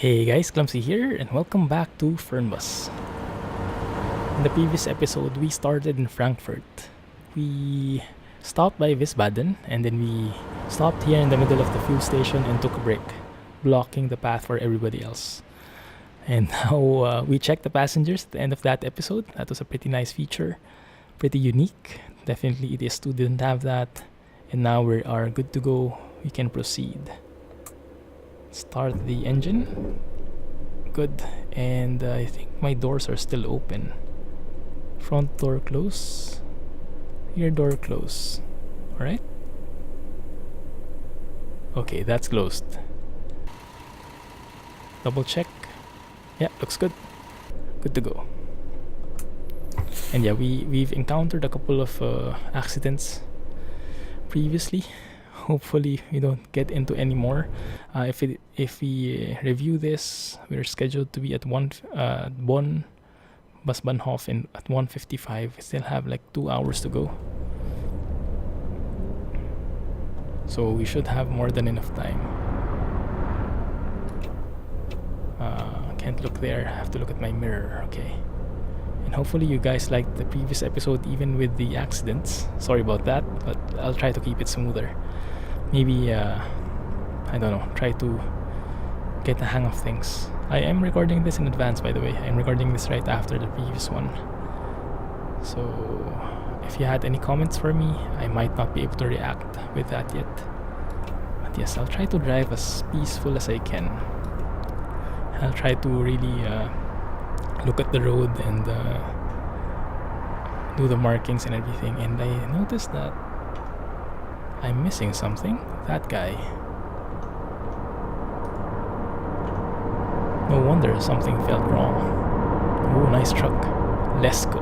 Hey guys, Clumsy here, and welcome back to Fernbus. In the previous episode, we started in Frankfurt. We stopped by Wiesbaden, and then we stopped here in the middle of the fuel station and took a break, blocking the path for everybody else. And now we checked the passengers at the end of that episode. That was a pretty nice feature, pretty unique. Definitely ETS2 didn't have that. And now we are good to go. We can proceed. Start the engine. Good. And I think my doors are still open. Front door close. Rear door close. Alright. Okay, that's closed. Double check. Yeah, looks good. Good to go. And yeah, we've encountered a couple of accidents previously. Hopefully we don't get into any more. If we review this, we're scheduled to be at Bonn Busbahnhof at 1:55. We still have like 2 hours to go, so we should have more than enough time. Can't look there, I have to look at my mirror. Okay. And hopefully you guys liked the previous episode even with the accidents. Sorry about that, but I'll try to keep it smoother. Maybe I don't know, try to get the hang of things. I am recording this in advance, by the way. I'm recording this right after the previous one. So if you had any comments for me, I might not be able to react with that yet. But yes, I'll try to drive as peaceful as I can. I'll try to really look at the road and do the markings and everything. And I noticed that I'm missing something. That guy. No wonder something felt wrong. Oh, nice truck. Let's go.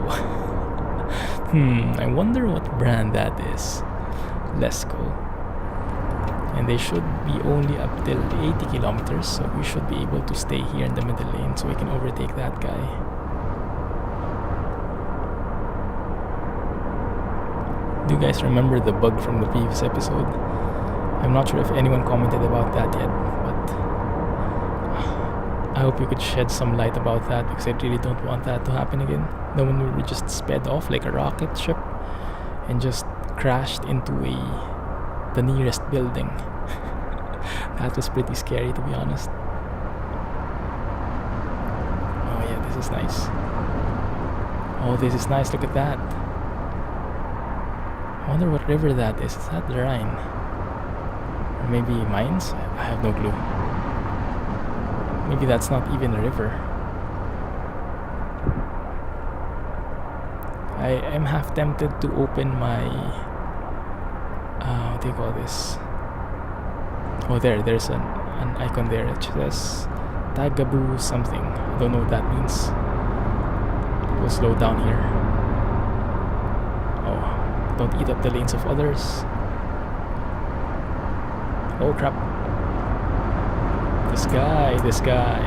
I wonder what brand that is. Let's go. And they should be only up till 80 kilometers, so we should be able to stay here in the middle lane so we can overtake that guy. Do you guys remember the bug from the previous episode? I'm not sure if anyone commented about that yet, but I hope you could shed some light about that, because I really don't want that to happen again. The one where we just sped off like a rocket ship and just crashed into the nearest building. That was pretty scary, to be honest. Oh yeah, this is nice. Oh, this is nice, look at that. I wonder what river that is. Is that the Rhine? Or maybe Mainz? I have no clue. Maybe that's not even a river. I am half tempted to open my what do you call this? Oh, there's an icon there. It says Tagabu something. I don't know what that means. We'll slow down here. Oh, don't eat up the lanes of others. Oh crap. This guy.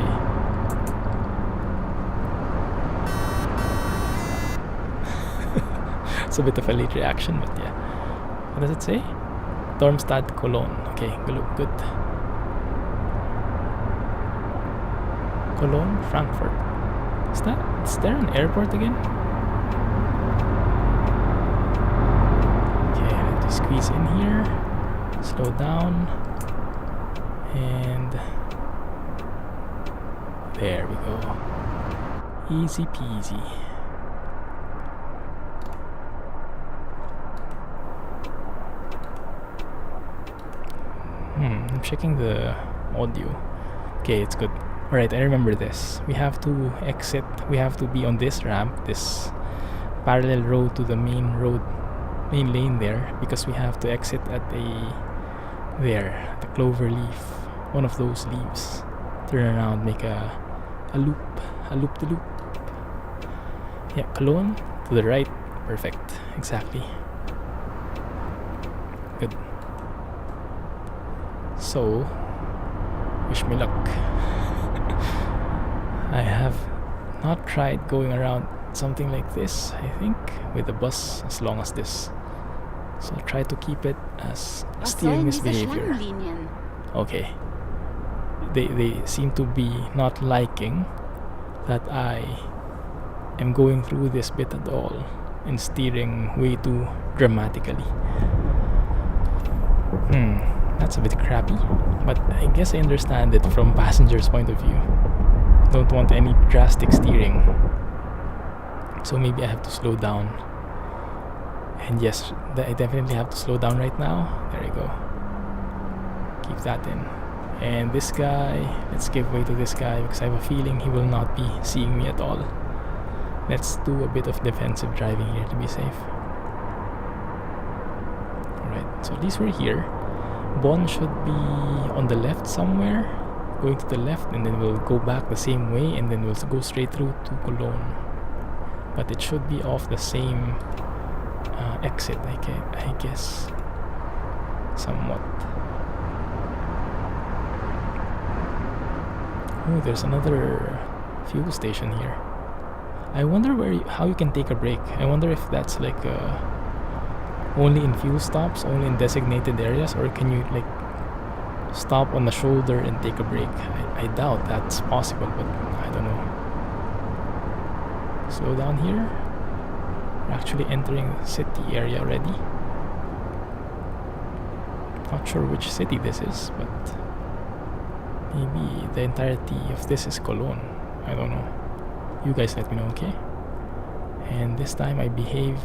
It's a bit of a late reaction, but yeah. What does it say? Darmstadt, Cologne. Okay, good. Cologne, Frankfurt. Is there an airport again? Okay, I have to squeeze in here. Slow down. And there we go. Easy peasy. I'm checking the audio. Okay, it's good. Alright, I remember this. We have to exit. We have to be on this ramp, this parallel road to the main lane there, because we have to exit at the clover leaf. One of those leaves. Turn around, make a loop to loop. Yeah, Cologne to the right. Perfect. Exactly. Good. So, wish me luck. I have not tried going around something like this, I think, with a bus as long as this. So I'll try to keep it as steering this behavior. Okay. they seem to be not liking that I am going through this bit at all and steering way too dramatically. That's a bit crappy, but I guess I understand it from passengers' point of view. Don't want any drastic steering, so maybe I have to slow down. And yes, I definitely have to slow down right now. There you go. Keep that in. And this guy, let's give way to this guy because I have a feeling he will not be seeing me at all. Let's do a bit of defensive driving here to be safe. Alright, so at least we're here. Bonn should be on the left somewhere, going to the left, and then we'll go back the same way, and then we'll go straight through to Cologne. But it should be off the same exit, I guess, somewhat. Oh, there's another fuel station here. I wonder how you can take a break. I wonder if that's like only in fuel stops, only in designated areas, or can you like stop on the shoulder and take a break? I doubt that's possible, but I don't know. Slow down here. We're actually entering the city area already. Not sure which city this is, but maybe the entirety of this is Cologne. I don't know. You guys let me know, okay? And this time I behave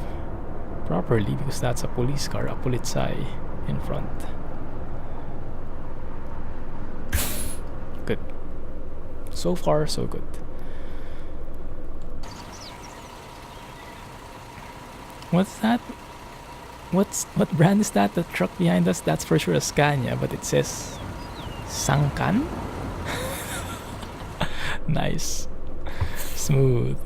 properly because that's a police car, a Polizei in front. Good. So far, so good. What's that? What brand is that? The truck behind us? That's for sure a Scania, but it says Sangkan? Nice. Smooth.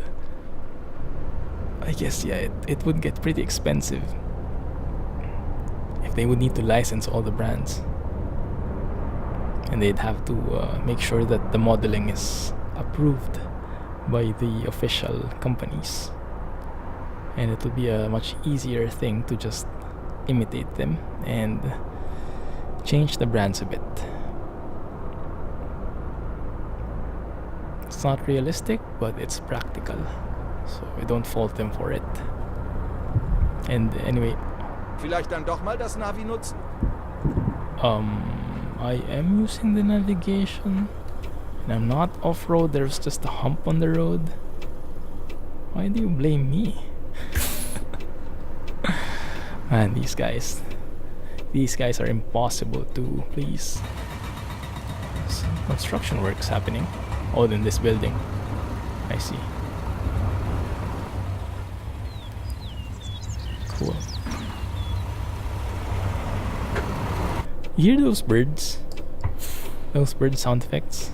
I guess, yeah, it would get pretty expensive if they would need to license all the brands. And they'd have to make sure that the modeling is approved by the official companies. And it would be a much easier thing to just imitate them and change the brands a bit. It's not realistic, but it's practical, so I don't fault them for it. And anyway, vielleicht dann doch mal das Navi nutzen? I am using the navigation, and I'm not off-road. There's just a hump on the road. Why do you blame me? Man, these guys are impossible to please. Some construction works happening. Oh, in this building. I see. Cool. You hear those birds? Those bird sound effects?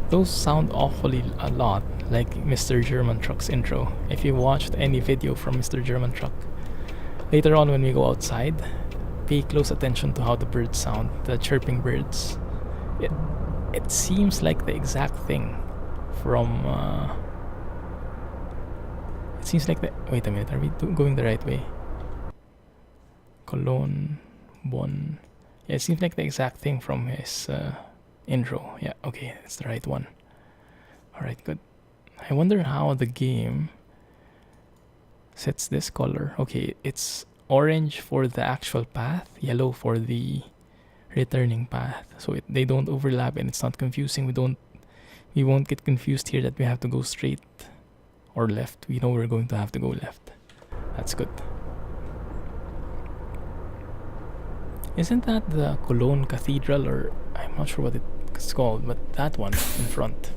Those sound awfully a lot like Mr. German Truck's intro. If you watched any video from Mr. German Truck, later on when we go outside, pay close attention to how the birds sound, the chirping birds. It seems like the exact thing from it seems like the wait a minute, are we going the right way? Cologne, Bonn. Yeah, it seems like the exact thing from his intro. Yeah, okay, it's the right one. Alright, good. I wonder how the game sets this color. Okay, it's orange for the actual path, yellow for the returning path, so they don't overlap and it's not confusing. We won't get confused here that we have to go straight or left. We know we're going to have to go left. That's good. Isn't that the Cologne Cathedral, or I'm not sure what it's called, but that one in front,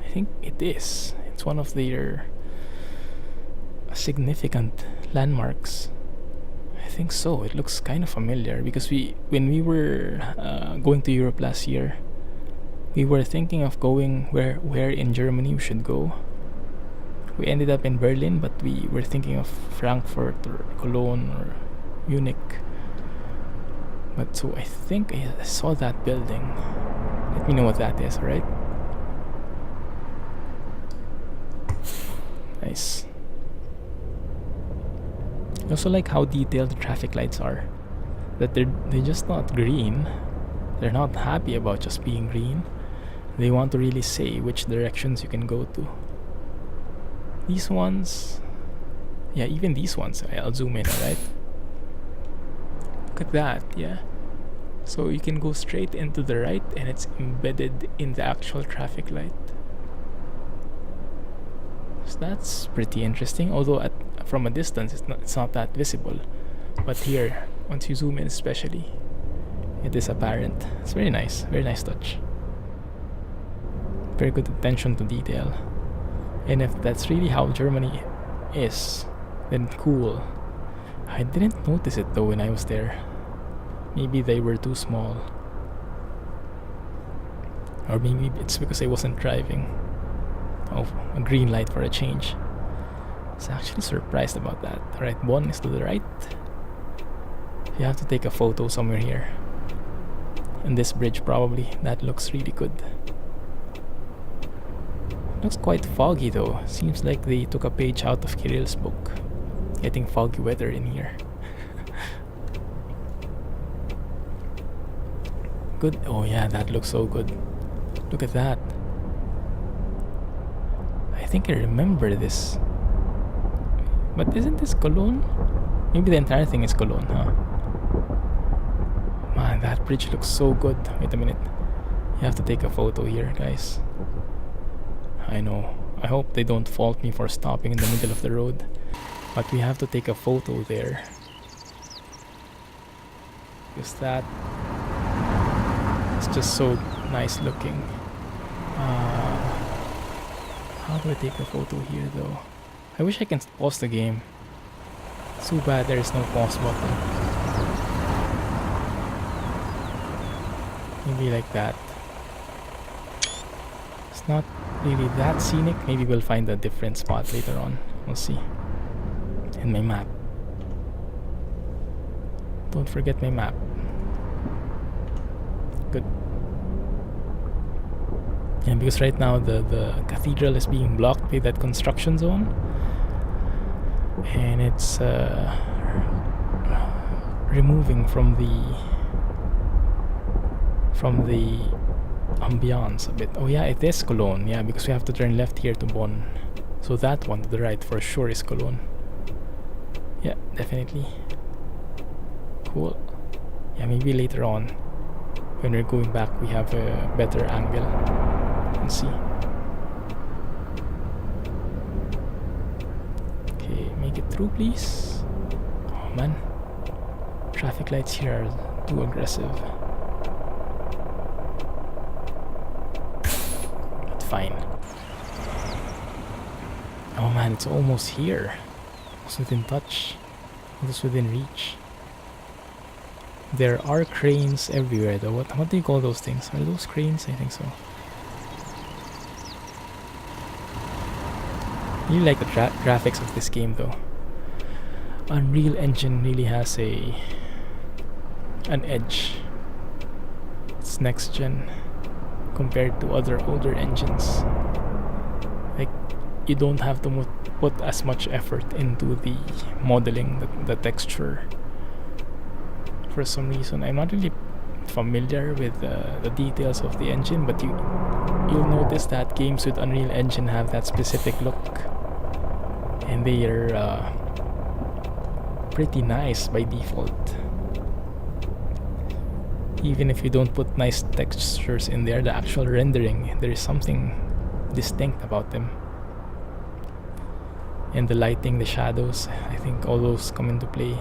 I think it is. It's one of their significant landmarks. I think so. It looks kind of familiar because when we were going to Europe last year, we were thinking of going where in Germany we should go. We ended up in Berlin, but we were thinking of Frankfurt or Cologne or Munich. But so I think I saw that building. Let me know what that is, alright? Nice. I also like how detailed the traffic lights are. That they're just not green. They're not happy about just being green. They want to really say which directions you can go to. These ones, yeah, even these ones, I'll zoom in, alright? Look at that, yeah. So you can go straight into the right and it's embedded in the actual traffic light. So that's pretty interesting, although from a distance it's not that visible. But here, once you zoom in especially, it is apparent. It's very nice touch. Very good attention to detail. And if that's really how Germany is, then cool. I didn't notice it though when I was there. Maybe they were too small. Or maybe it's because I wasn't driving. Oh, a green light for a change. I was actually surprised about that. Alright, one is to the right. You have to take a photo somewhere here. And this bridge probably. That looks really good. Looks quite foggy though. Seems like they took a page out of Kirill's book. Getting foggy weather in here. Good. Oh yeah, that looks so good. Look at that. I think I remember this. But isn't this Cologne? Maybe the entire thing is Cologne, huh? Man, that bridge looks so good. Wait a minute. You have to take a photo here, guys. I know. I hope they don't fault me for stopping in the middle of the road. But we have to take a photo there. Because that... it's just so nice looking. How do I take a photo here though? I wish I can pause the game. Too bad there is no pause button. Maybe like that. It's not really that scenic. Maybe we'll find a different spot later on. We'll see. And my map. Don't forget my map. Good. And because right now the cathedral is being blocked by that construction zone. And it's removing from the ambiance a bit. Oh yeah, it is Cologne. Yeah, because we have to turn left here to Bonn. So that one to the right for sure is Cologne. Yeah, definitely. Cool. Yeah, maybe later on when we're going back we have a better angle. Let's see. Okay, make it through please. Oh man. Traffic lights here are too aggressive. But fine. Oh man, it's almost here. Almost within touch. Almost within reach. There are cranes everywhere though. What do you call those things? Are those cranes? I think so. I really like the graphics of this game though. Unreal Engine really has an edge. It's next gen compared to other older engines. Like, you don't have to put as much effort into the modeling, the texture. For some reason, I'm not really familiar with the details of the engine, but you'll notice that games with Unreal Engine have that specific look, and they are pretty nice by default. Even if you don't put nice textures in there, the actual rendering, there is something distinct about them. And the lighting, the shadows, I think all those come into play,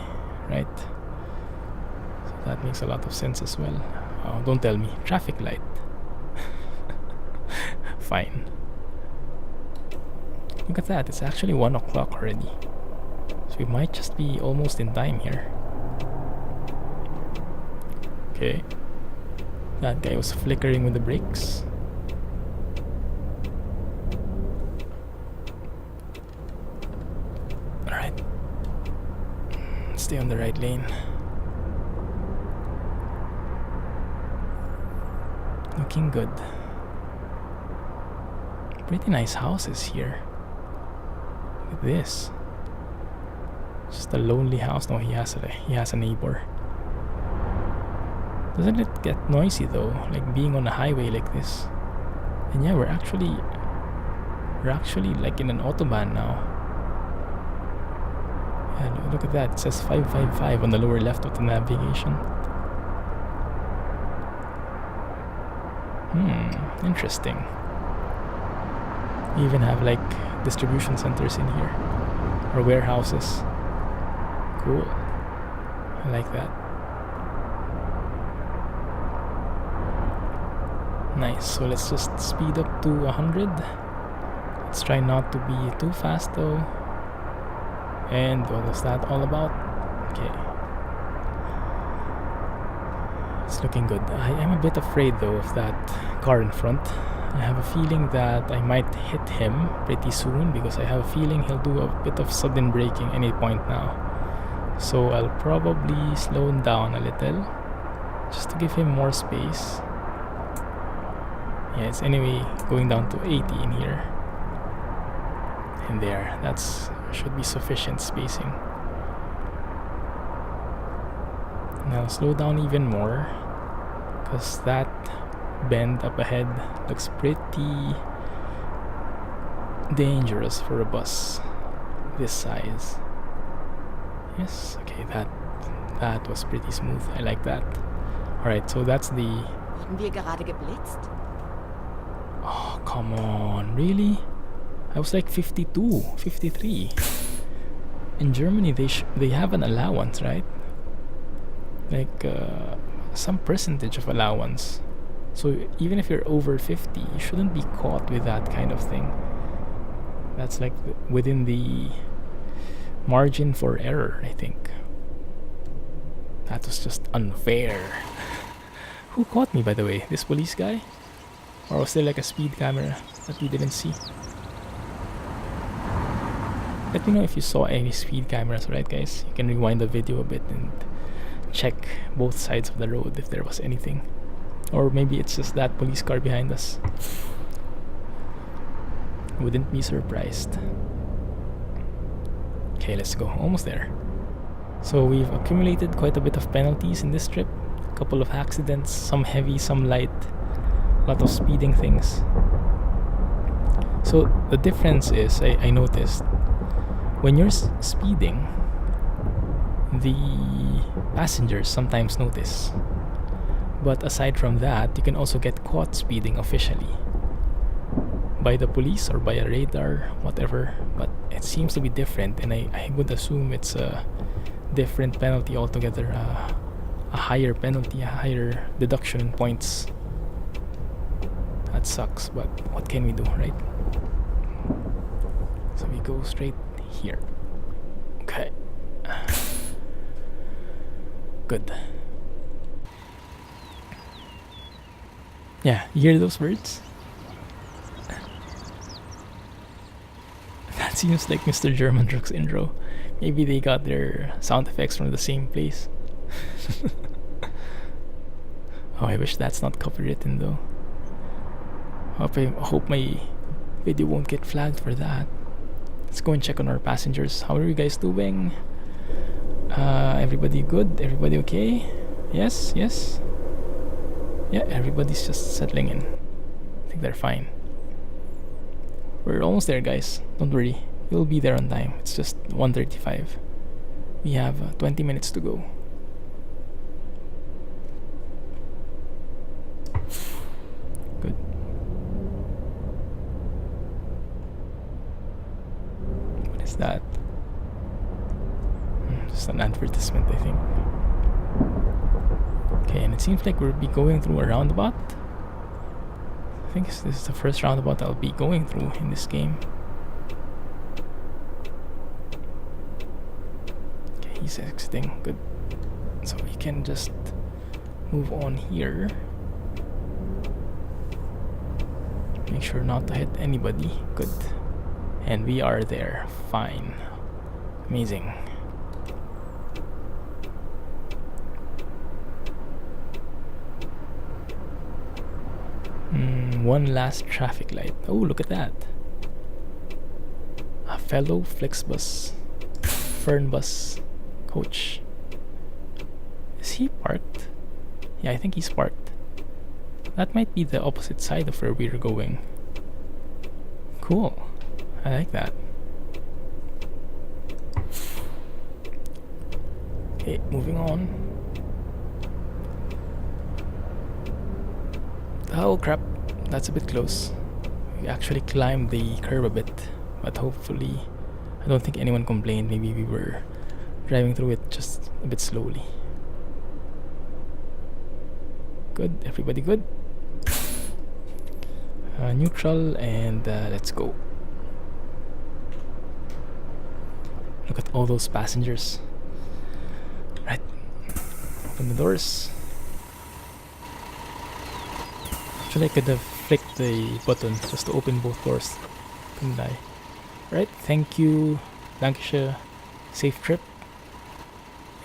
right? So that makes a lot of sense as well. Oh, don't tell me. Traffic light. Fine. Look at that, it's actually 1 o'clock already. So we might just be almost in time here. Okay. That guy was flickering with the brakes. Alright. Stay on the right lane. Looking good. Pretty nice houses here. Look at this. Just a lonely house. No, he has a neighbor. Doesn't it get noisy though, like being on a highway like this? And yeah, we're actually like in an Autobahn now. Yeah, look at that. It says 555 on the lower left of the navigation. Interesting. We even have like distribution centers in here, or warehouses. Cool. I like that. Nice. So let's just speed up to 100. Let's try not to be too fast though. And what was that all about? Okay. It's looking good. I am a bit afraid though of that car in front. I have a feeling that I might hit him pretty soon, because I have a feeling he'll do a bit of sudden braking any point now. So I'll probably slow him down a little, just to give him more space. Yeah, it's anyway going down to 80 in here. And there, that's should be sufficient spacing. Now slow down even more, because that bend up ahead looks pretty dangerous for a bus this size. Yes, okay, that was pretty smooth. I like that. Alright, so that's the... Wurden wir gerade geblitzt? Oh, come on, really? I was like 52, 53. In Germany, they have an allowance, right? Like some percentage of allowance. So even if you're over 50, you shouldn't be caught with that kind of thing. That's like within the margin for error, I think. That was just unfair. Who caught me, by the way? This police guy? Or was there like a speed camera that we didn't see? Let me know if you saw any speed cameras, right guys? You can rewind the video a bit and check both sides of the road if there was anything. Or maybe it's just that police car behind us. Wouldn't be surprised. Okay, let's go. Almost there. So we've accumulated quite a bit of penalties in this trip. A couple of accidents, some heavy, some light. A lot of speeding things. So the difference is, I noticed, when you're speeding, the passengers sometimes notice. But aside from that, you can also get caught speeding officially by the police or by a radar, whatever. But it seems to be different, and I would assume it's a different penalty altogether, a higher penalty, a higher deduction in points. That sucks, but what can we do, right? So we go straight here. Okay. Good. Yeah, you hear those birds? That seems like Mr. German Truck's intro. Maybe they got their sound effects from the same place. Oh, I wish that's not copywritten though. I hope my video won't get flagged for that. Let's go and check on our passengers. How are you guys doing? Everybody good? Everybody okay? Yes? Yes? Yeah, everybody's just settling in. I think they're fine. We're almost there, guys. Don't worry. We'll be there on time. It's just 1:35. We have 20 minutes to go. Good. What is that? Just an advertisement, I think. Okay, and it seems like we'll be going through a roundabout. I think this is the first roundabout I'll be going through in this game. Okay, he's exiting. Good. So we can just move on here. Make sure not to hit anybody. Good. And we are there. Fine. Amazing. One last traffic light. Oh, look at that. A fellow FlixBus Fernbus Coach. Is he parked? Yeah, I think he's parked. That might be the opposite side of where we're going. Cool. I like that. Okay, moving on. Oh crap, that's a bit close. We actually climbed the curve a bit, but hopefully, I don't think anyone complained. Maybe we were driving through it just a bit slowly. Good, everybody good? Neutral, and let's go. Look at all those passengers. Right, open the doors. Actually, I could have flicked the button just to open both doors, couldn't I? Right, thank you, Dankeschön, safe trip,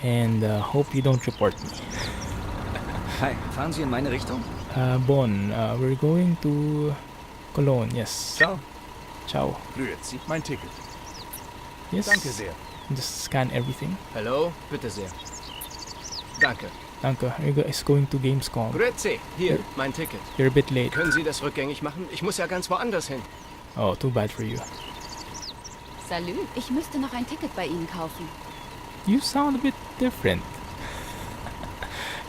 and hope you don't report me. Hi, fahren Sie in meine Richtung? Bonn, we're going to Cologne, yes. Ciao. Ciao. Grüezi, mein Ticket. Yes. Danke sehr. Just scan everything. Hallo, bitte sehr. Danke. Danke. Are you guys going to Gamescom? Grüezi, hier, mein Ticket. You're a bit late. Können Sie das rückgängig machen? Ich muss ja ganz woanders hin. Oh, too bad for you. Salü, ich müsste noch ein Ticket bei Ihnen kaufen. You sound a bit different.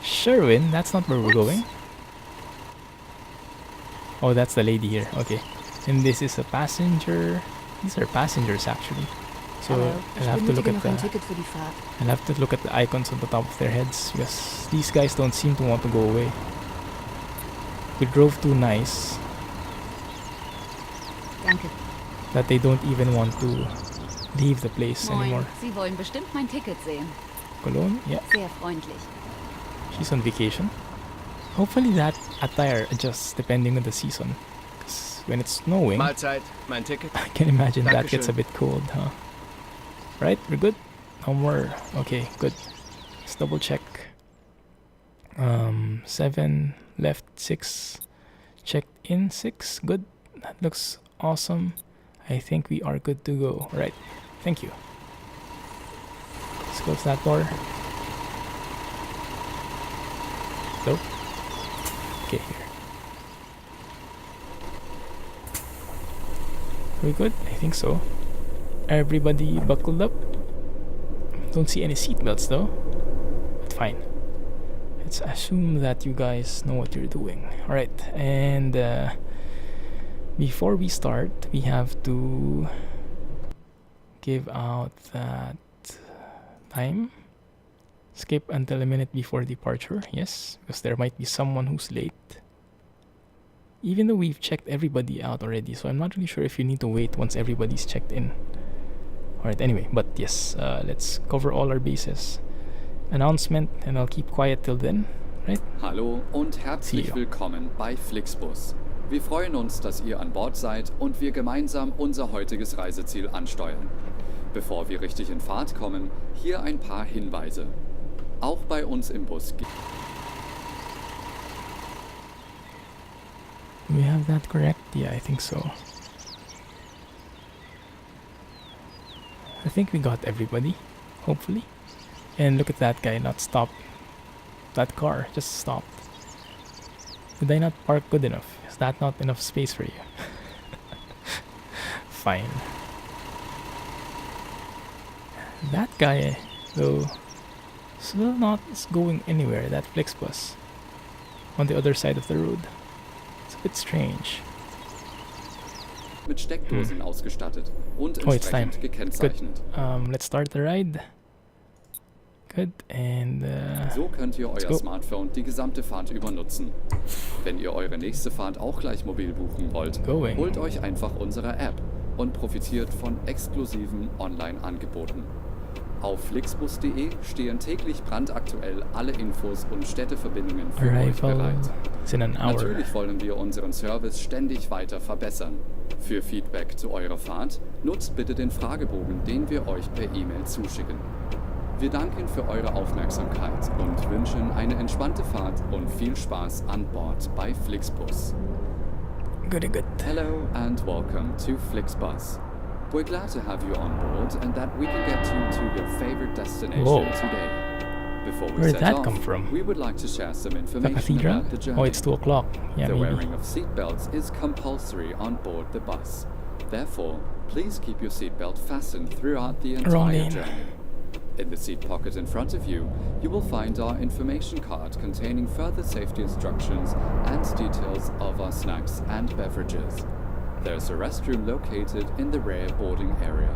Sherwin, that's not where we're going. Oh, that's the lady here. Okay. And this is a passenger. These are passengers actually. So Hallo, I'll ich have to look benötige at noch ein the Ticket für die Fahrt. I'll have to look at the icons on the top of their heads because these guys don't seem to want to go away. We drove too nice Danke. that they don't even want to leave the place Moin, anymore. Sie wollen bestimmt mein Ticket sehen. Cologne? Yeah, Sehr freundlich. she's on vacation. Hopefully that attire adjusts depending on the season. Because when it's snowing, Mahlzeit, mein Ticket. I can imagine that gets a Dankeschön. bit cold, huh? Right, we're good? No more. Okay, good. Let's double check. 7 left, 6 checked in, 6. Good. That looks awesome. I think we are good to go. Right. Thank you. Let's close that door. Nope. Okay, here. Are we good? I think so. Everybody buckled up. Don't see any seatbelts though. But fine. Let's assume that you guys know what you're doing. Alright, and before we start, we have to give out that time. Skip until a minute before departure. Yes, because there might be someone who's late. Even though we've checked everybody out already, so I'm not really sure if you need to wait once everybody's checked in. Alright, anyway, but yes, let's cover all our bases. Announcement, and I'll keep quiet till then, right? Hallo und herzlich willkommen bei FlixBus. Wir freuen uns, dass ihr an Bord seid und wir gemeinsam unser heutiges Reiseziel ansteuern. Bevor wir richtig in Fahrt kommen, hier ein paar Hinweise. Auch bei uns im Bus gibt We have that correct? Yeah, I think so. I think we got everybody, hopefully. And look at that guy not stop. That car just stopped. Did I not park good enough? Is that not enough space for you? Fine. That guy, though, still not going anywhere, that FlixBus. On the other side of the road. It's a bit strange. mit Steckdosen ausgestattet und Oh, it's time. entsprechend gekennzeichnet. Let's start the ride. Good, and So könnt ihr euer go. Smartphone die gesamte Fahrt über nutzen. Wenn ihr eure nächste Fahrt auch gleich mobil buchen wollt, Going. holt euch einfach unsere App und profitiert von exklusiven Online-Angeboten. Auf flixbus.de stehen täglich brandaktuell alle Infos und Städteverbindungen für euch arrival bereit. is in an hour. Natürlich wollen wir unseren Service ständig weiter verbessern. Für Feedback zu eurer Fahrt nutzt bitte den Fragebogen, den wir euch per E-Mail zuschicken. Wir danken für eure Aufmerksamkeit und wünschen eine entspannte Fahrt und viel Spaß an Bord bei FlixBus. Good. Hello and welcome to FlixBus. We're glad to have you on board and that we can get you to your favorite destination Whoa. today. Before we Where did set that off, come from? we would like to share some The information cathedral? about the journey. Oh, it's 2 o'clock. Yeah, The maybe. wearing of seatbelts is compulsory on board the bus. Therefore, please keep your seatbelt fastened throughout the Wrong entire lane. journey. In the seat pocket in front of you, you will find our information card containing further safety instructions and details of our snacks and beverages. There's a restroom located in the rear boarding area.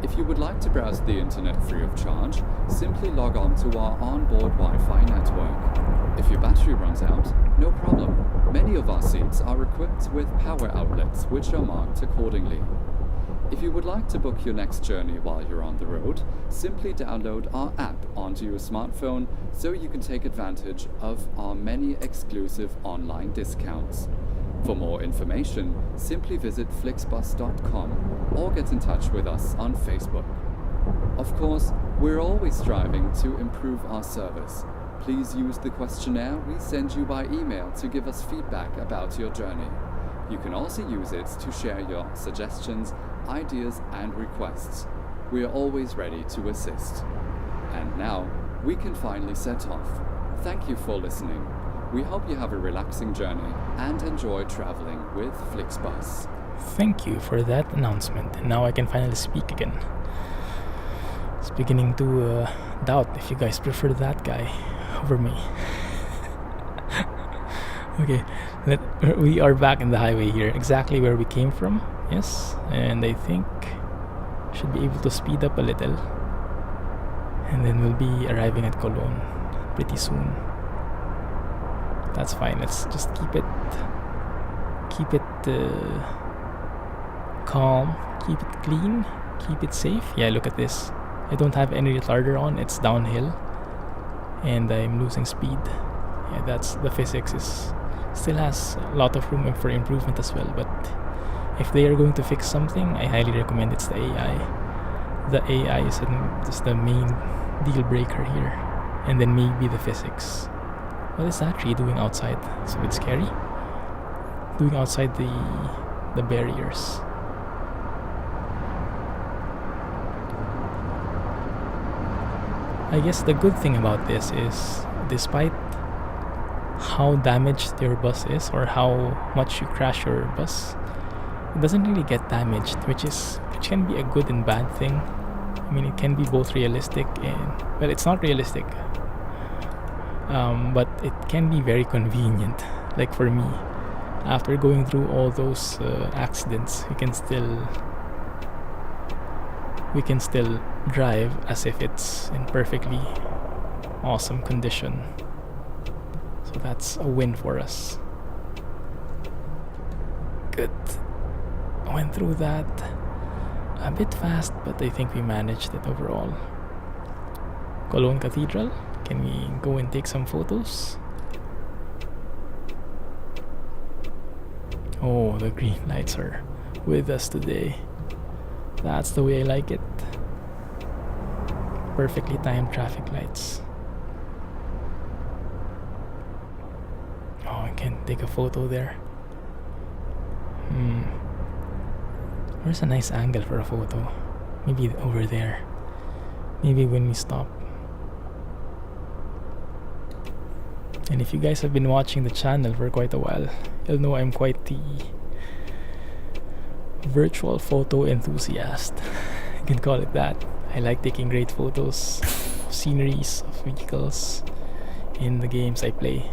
If you would like to browse the internet free of charge, simply log on to our onboard Wi-Fi network. If your battery runs out, no problem. Many of our seats are equipped with power outlets, which are marked accordingly. If you would like to book your next journey while you're on the road, simply download our app onto your smartphone so you can take advantage of our many exclusive online discounts. For more information, simply visit FlixBus.com or get in touch with us on Facebook. Of course, we're always striving to improve our service. Please use the questionnaire we send you by email to give us feedback about your journey. You can also use it to share your suggestions, ideas, and requests. We are always ready to assist. And now, we can finally set off. Thank you for listening. We hope you have a relaxing journey and enjoy traveling with FlixBus. Thank you for that announcement. Now I can finally speak again. It's beginning to doubt if you guys prefer that guy over me. Okay, we are back in the highway here, exactly where we came from. Yes, and I think should be able to speed up a little, and then we'll be arriving at Cologne pretty soon. That's fine. Let's just keep it calm, keep it clean, keep it safe. Yeah, look at this. I don't have any retarder on. It's downhill, and I'm losing speed. Yeah, that's the physics is still has a lot of room for improvement as well. But if they are going to fix something, I highly recommend it's the AI. The AI is just the main deal breaker here, and then maybe the physics. What is that tree doing outside? It's a bit scary. Doing outside the barriers. I guess the good thing about this is, despite how damaged your bus is or how much you crash your bus, it doesn't really get damaged, which can be a good and bad thing. I mean, it can be both realistic and, well, it's not realistic. But it can be very convenient. Like for me, after going through all those accidents, we can still drive as if it's in perfectly awesome condition. So that's a win for us. Good. Went through that a bit fast, but I think we managed it overall. Cologne Cathedral. Can we go and take some photos? Oh, the green lights are with us today. That's the way I like it. Perfectly timed traffic lights. Oh, I can take a photo there. Where's a nice angle for a photo? Maybe over there. Maybe when we stop. And if you guys have been watching the channel for quite a while, you'll know I'm quite the virtual photo enthusiast. You can call it that. I like taking great photos of sceneries, of vehicles in the games I play.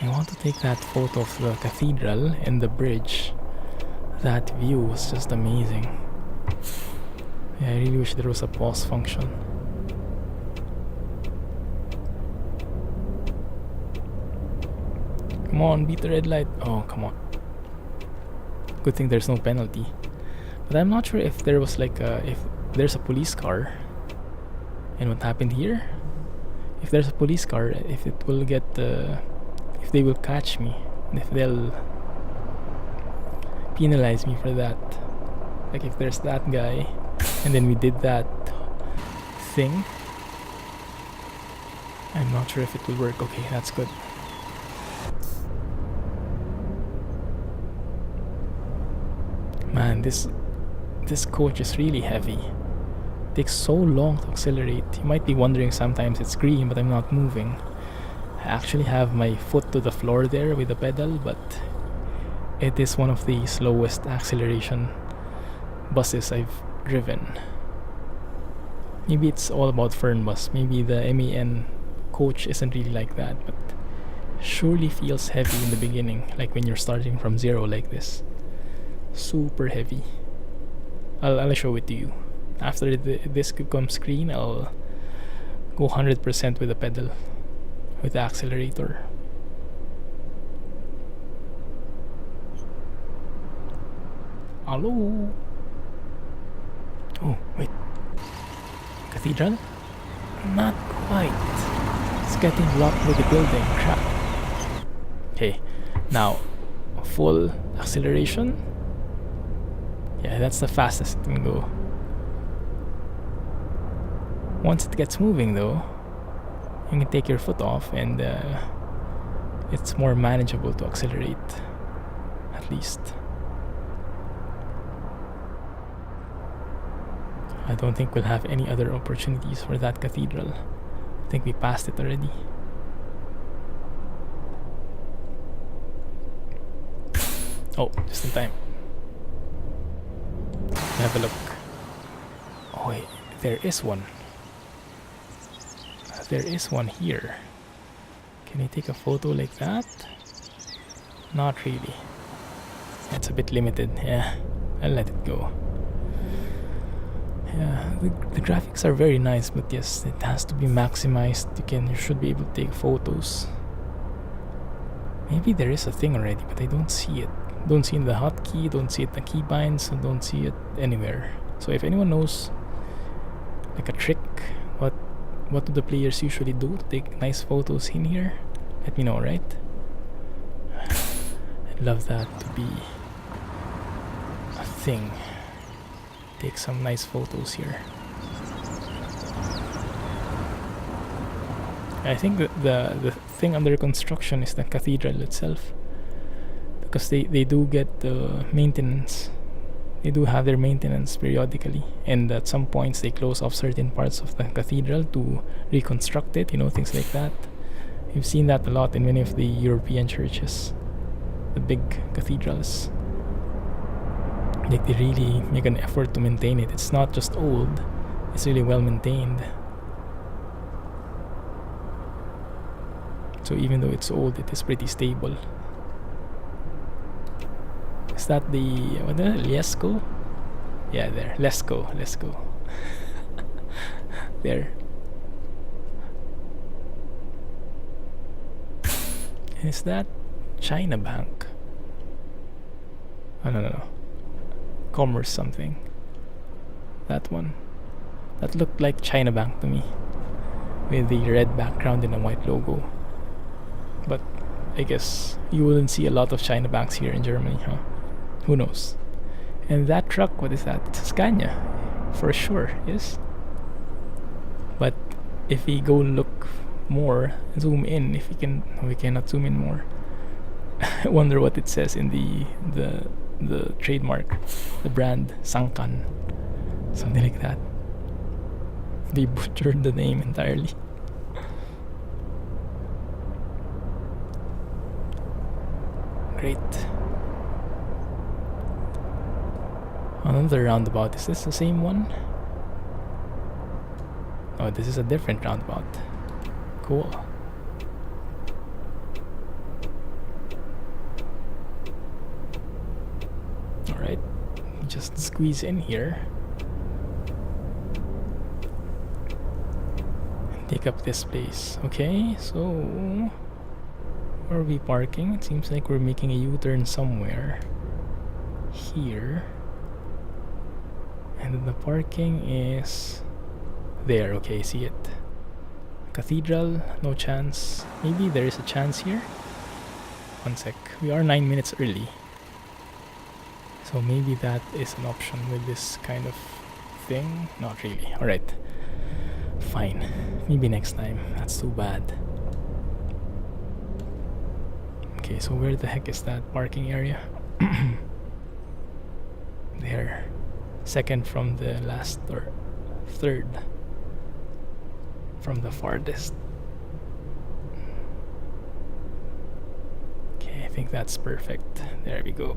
I want to take that photo of the cathedral and the bridge. That view was just amazing. Yeah, I really wish there was a pause function. Come on, beat the red light. Oh, come on. Good thing there's no penalty. But I'm not sure if there was if there's a police car. And what happened here? If there's a police car, if it will get if they will catch me, and if they'll penalize me for that. Like if there's that guy, and then we did that thing. I'm not sure if it will work. Okay, that's good. Man, this coach is really heavy. Takes so long to accelerate. You might be wondering sometimes it's green, but I'm not moving. I actually have my foot to the floor there with the pedal, but it is one of the slowest acceleration buses I've driven. Maybe it's all about Fernbus. Maybe the MAN coach isn't really like that, but surely feels heavy in the beginning, like when you're starting from zero like this. Super heavy. I'll show it to you. After this becomes green, I'll go 100% with the pedal, with the accelerator. Hello? Oh, wait. Cathedral? Not quite. It's getting blocked with the building. Crap. Okay, now full acceleration. Yeah, that's the fastest it can go. Once it gets moving though, you can take your foot off and it's more manageable to accelerate, at least. I don't think we'll have any other opportunities for that cathedral. I think we passed it already. Oh, just in time. Have a look. Oh wait, there is one. There is one here. Can you take a photo like that? Not really. It's a bit limited. Yeah, I'll let it go. Yeah, the graphics are very nice, but yes, it has to be maximized. You should be able to take photos. Maybe there is a thing already, but I don't see it. Don't see it in the hotkey, don't see it in the keybinds, so don't see it anywhere. So if anyone knows like a trick, what do the players usually do to take nice photos in here? Let me know, right? I'd love that to be a thing. Take some nice photos here. I think that the thing under construction is the cathedral itself, because they do get the maintenance. They do have their maintenance periodically, and at some points they close off certain parts of the cathedral to reconstruct it, things like that. You've seen that a lot in many of the European churches, the big cathedrals. Like, they really make an effort to maintain it. It's not just old, it's really well maintained. So even though it's old, it is pretty stable. Is that the Lesko? Yeah, there. Lesko. There. And is that China Bank? Oh, no. Commerce something. That one. That looked like China Bank to me, with the red background and a white logo. But I guess you wouldn't see a lot of China banks here in Germany, huh? Who knows? And that truck, what is that? It's a Scania, for sure, yes. But if we go look more, zoom in, if we can, we cannot zoom in more. I wonder what it says in the trademark, the brand Sangkan, something like that. They butchered the name entirely. Great. Another roundabout. Is this the same one? Oh, this is a different roundabout. Cool. Alright. Just squeeze in here. And take up this place. Okay, so where are we parking? It seems like we're making a U-turn somewhere. Here. And then the parking is there. Okay, see it. Cathedral, no chance. Maybe there is a chance here. One sec. We are 9 minutes early. So maybe that is an option with this kind of thing. Not really. Alright. Fine. Maybe next time. That's too bad. Okay, so where the heck is that parking area? hair. Second from the last, or third from the farthest. Okay, I think that's perfect. There we go.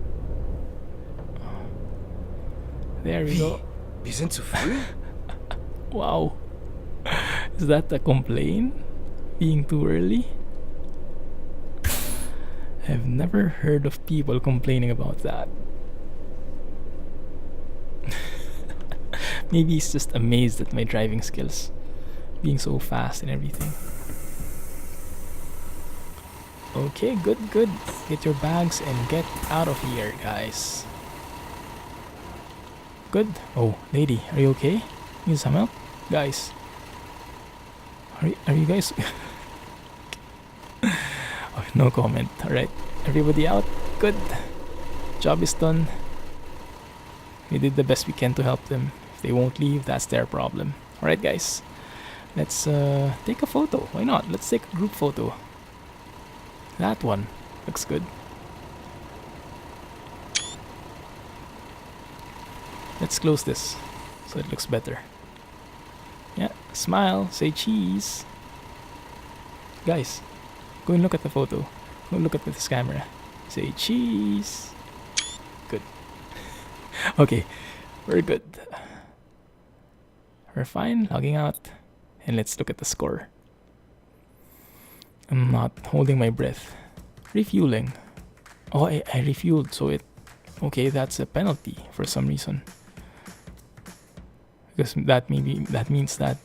There we go. Wir sind zu früh? Wow. Is that a complaint? Being too early? I've never heard of people complaining about that. Maybe he's just amazed at my driving skills, being so fast and everything. Okay, good. Get your bags and get out of here, guys. Good. Oh, lady, are you okay? Need some help? Guys. Are you guys... Oh, no comment. Alright. Everybody out? Good. Job is done. We did the best we can to help them. If they won't leave, that's their problem. Alright, guys. Let's take a photo. Why not? Let's take a group photo. That one looks good. Let's close this so it looks better. Yeah, smile, say cheese. Guys, go and look at the photo. Go look at this camera. Say cheese. Good. Okay, we're good. We're fine, logging out. And let's look at the score. I'm not holding my breath. Refueling. Oh, I refueled, so it... Okay, that's a penalty for some reason. Because that means that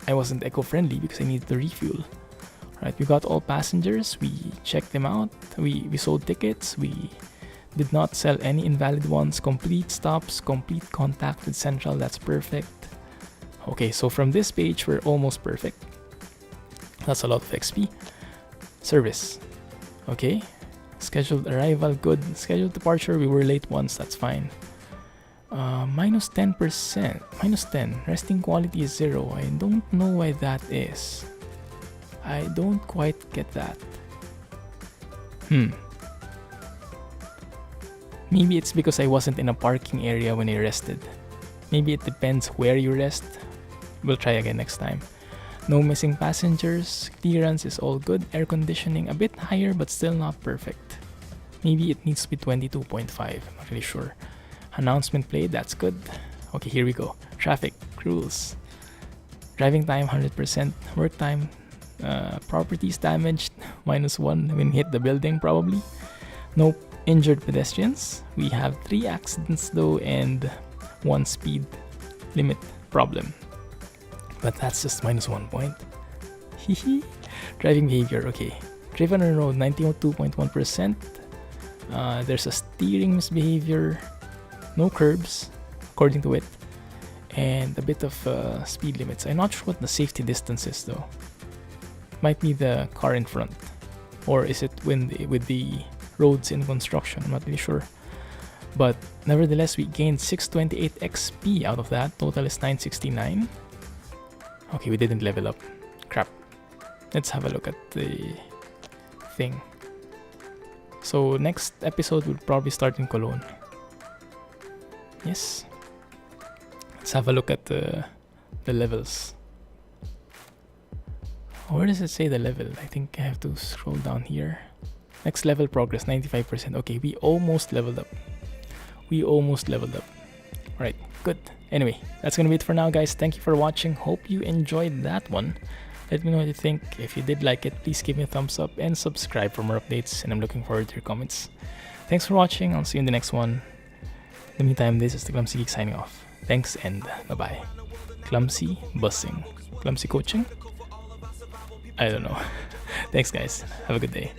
I wasn't eco-friendly because I needed to refuel. Right, we got all passengers, we checked them out, we sold tickets, we did not sell any invalid ones, complete stops, complete contact with Central, that's perfect. Okay, so from this page, we're almost perfect. That's a lot of XP. Service. Okay. Scheduled arrival, good. Scheduled departure, we were late once, that's fine. Minus 10%. Minus 10. Resting quality is 0. I don't know why that is. I don't quite get that. Maybe it's because I wasn't in a parking area when I rested. Maybe it depends where you rest. We'll try again next time. No missing passengers. Clearance is all good. Air conditioning a bit higher but still not perfect. Maybe it needs to be 22.5. I'm not really sure. Announcement played. That's good. Okay, here we go. Traffic. Rules. Driving time 100%. Work time. Properties damaged. -1 when hit the building probably. No injured pedestrians. We have 3 accidents though and 1 speed limit problem. But that's just -1 point. Hehe. Driving behavior, okay. Driven on road 92.1%. There's a steering misbehavior. No curbs, according to it. And a bit of speed limits. I'm not sure what the safety distance is though. Might be the car in front. Or is it with the roads in construction? I'm not really sure. But nevertheless, we gained 628 XP out of that. Total is 969. Okay, we didn't level up. Crap. Let's have a look at the thing. So next episode will probably start in Cologne. Yes. Let's have a look at the levels. Where does it say the level? I think I have to scroll down here. Next level progress, 95%. Okay, we almost leveled up. Alright, good. Anyway, that's gonna be it for now, guys. Thank you for watching. Hope you enjoyed that one. Let me know what you think. If you did like it, please give me a thumbs up and subscribe for more updates. And I'm looking forward to your comments. Thanks for watching. I'll see you in the next one. In the meantime, this is the Clumsy Geek signing off. Thanks and bye-bye. Clumsy busing. Clumsy coaching? I don't know. Thanks, guys. Have a good day.